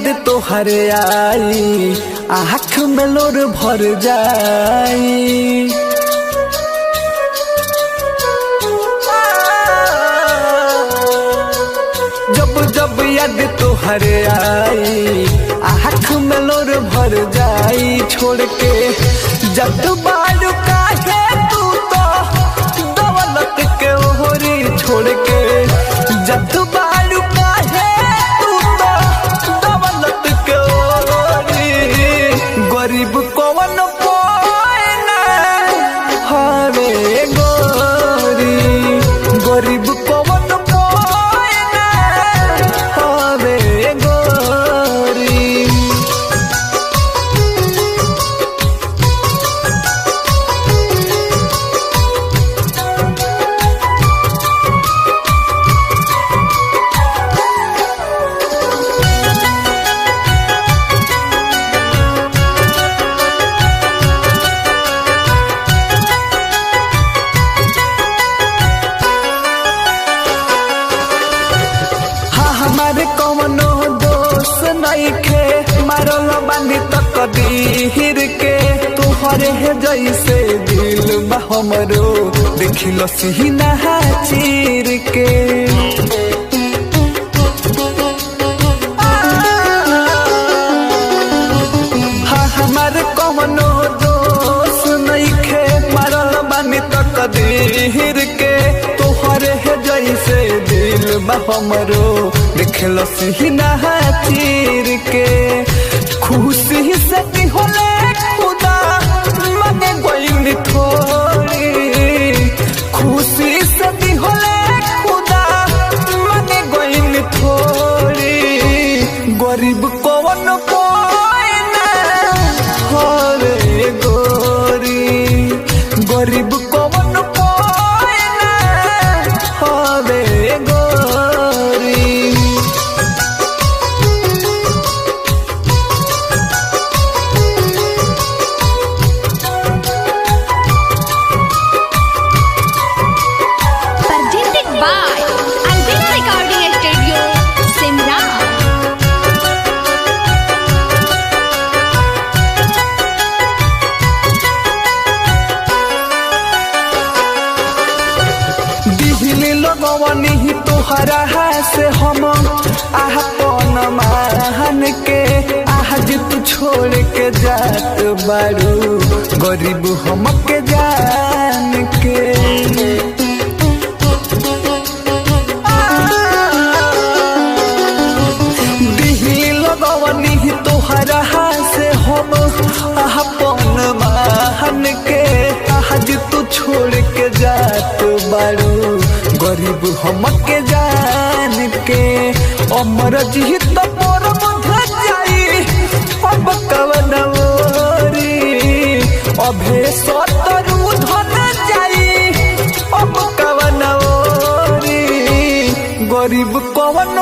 याद तोहरे आई आँख में लोर भर जाई। जब जब याद तोहरे आई आँख में लोर भर जाई। छोड़ के जब बालू काहे तू तो दौलत के ओहरी छोड़ के जब बालू काहे तू तो दौलत के ओहरी। गरीब कौन कोई ना हवे गोरी, गरीब कौन कोई ना हवे गोरी। हमारे कौनो दोष नइखे मारल बानी तक दीर के। तोहरे है जैसे दिल बा हमरो देखिल सीना चीर के। हमारे कौनो दोष नइखे मारल बानी तक दीर के। तोहरे है जैसे दिल बा हमरो देखल सीना चीर के। खुशी से दिहोले खुदा मने गोइल थोड़ी, खुशी से दिहोले खुदा मने गोइल थोड़ी। गरीब कौन कोई ना हरे गोरी, गरीब कौन कोई ना हरे गोरी। Presented by Albina Recording Studio, Simra। दिहली लगवनी ही तोहरा से हम आपन मान के। आज तू छोड़ के जात बारू गरीब हमके जान के। दिहली लगवनी ही तोहरा से हम आपन मान के। आज तू छोड़ के जात बारू गरीब हमके जान के। अमर जीत मोर बुझ जाई अब कवन ओरी। अभे सतरू धन जाई अब कवन ओरी। गरीब कवन